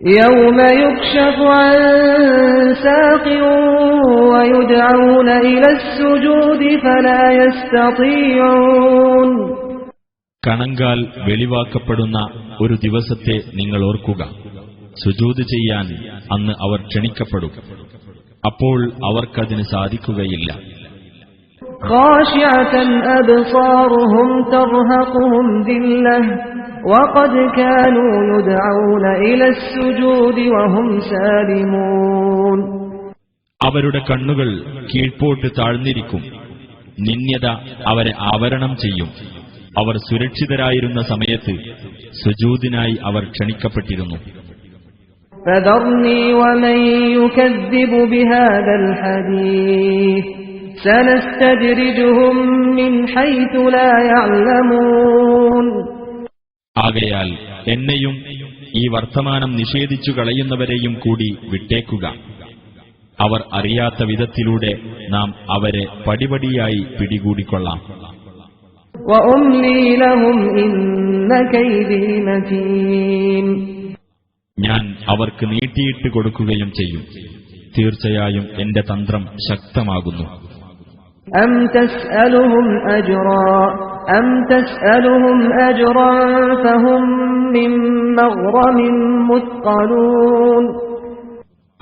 يوم يكشف عن ساق ويدعون إلى السجود فلا يستطيعون. കണങ്കാൽ വെളിവാക്കപ്പെടുന്ന ഒരു ദിവസത്തെ നിങ്ങൾ ഓർക്കുക. സുജൂദ് ചെയ്യാൻ അന്ന് അവർ ക്ഷണിക്കപ്പെടും. അപ്പോൾ അവർക്കതിന് സാധിക്കുകയില്ല. ഖാശിഅതൻ അബ്സാറുഹും തർഹഖുഹും ദില്ലഹ വഖദ് കാനൂ യുദ്ഔന ഇലസ് സുജൂദി വഹും സാലിമൂൻ. അവരുടെ കണ്ണുകൾ കീഴ്പോട്ട് താഴ്ന്നിരിക്കും. നിന്ദ്യത അവരെ ആവരണം ചെയ്യും. അവർ സുരക്ഷിതരായിരുന്ന സമയത്ത് സുജൂദിനായി അവർ ക്ഷണിക്കപ്പെട്ടിരുന്നു. فذرني ومن يكذب بهذا الحديث سنستدرجهم من حيث لا يعلمون. ആകയാൽ എന്നെയും ഈ വർത്തമാനം നിഷേധിച്ചു കളയുന്നവരെയും കൂടി വിട്ടേക്കുക. അവർ അറിയാത്ത വിധത്തിലൂടെ നാം അവരെ പടിപടിയായി പിടികൂടിക്കൊള്ളാം. وأملي لهم إن كيدي متين. ഞാൻ അവർക്ക് നീട്ടിയിട്ട് കൊടുക്കുകയും ചെയ്യും. തീർച്ചയായും എന്റെ തന്ത്രം ശക്തമാകുന്നു. أم تسألهم أجرا فهم من مغرم مثقلون.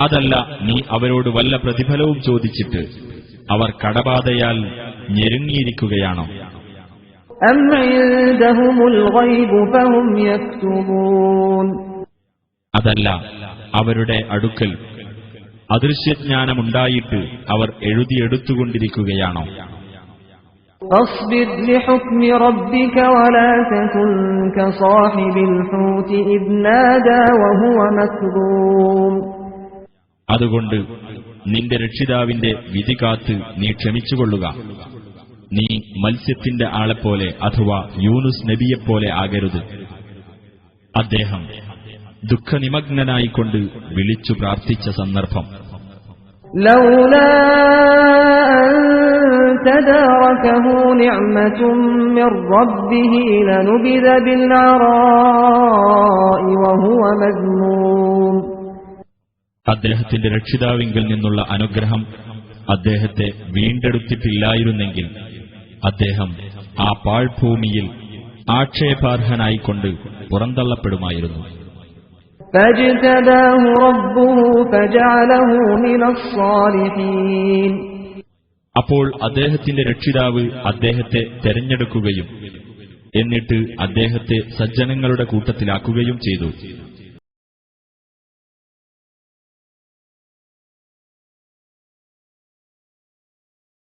അതല്ല, നീ അവരോട് വല്ല പ്രതിഫലവും ചോദിച്ചിട്ട് അവർ കടബാധയാൽ ഞെരുങ്ങിയിരിക്കുകയാണോ? أم عندهم الغيب فهم يكتبون. അതല്ല, അവരുടെ അടുക്കൽ അദൃശ്യജ്ഞാനമുണ്ടായിട്ട് അവർ എഴുതിയെടുത്തുകൊണ്ടിരിക്കുകയാണോ? فاصبر لحكم ربك ولا تكن كصاحب الحوت إذ نادى وهو مكظوم. അതുകൊണ്ട് നിന്റെ രക്ഷിതാവിന്റെ വിധി കാത്ത് നീ ക്ഷമിച്ചുകൊള്ളുക. നീ മത്സ്യത്തിന്റെ ആളെപ്പോലെ അഥവാ യൂനുസ് നബിയെപ്പോലെ ആകരുത്. അദ്ദേഹം ദുഃഖനിമഗ്നനായിക്കൊണ്ട് വിളിച്ചു പ്രാർത്ഥിച്ച സന്ദർഭം. ലൗലാ അൻ തദാറകഹു നിഅമതും മിർ റബ്ബിഹി ലനുബിദ ബിൽഅറാഇ വഹുവ മദ്മൂം. അദ്ദേഹത്തിന്റെ രക്ഷിതാവിങ്കിൽ നിന്നുള്ള അനുഗ്രഹം അദ്ദേഹത്തെ വീണ്ടെടുത്തിട്ടില്ലായിരുന്നെങ്കിൽ അദ്ദേഹം ആ പാഴ്ഭൂമിയിൽ ആക്ഷേപാർഹനായിക്കൊണ്ട് പുറന്തള്ളപ്പെടുമായിരുന്നു. ഫജ്തബാഹു റബ്ബുഹു ഫജഅലഹു മിനസ് സാലിഹീൻ. അപ്പോൾ അദ്ദേഹത്തിന്റെ രക്ഷിതാവ് അദ്ദേഹത്തെ തെരഞ്ഞെടുക്കുകയും എന്നിട്ട് അദ്ദേഹത്തെ സജ്ജനങ്ങളുടെ കൂട്ടത്തിലാക്കുകയും ചെയ്തു.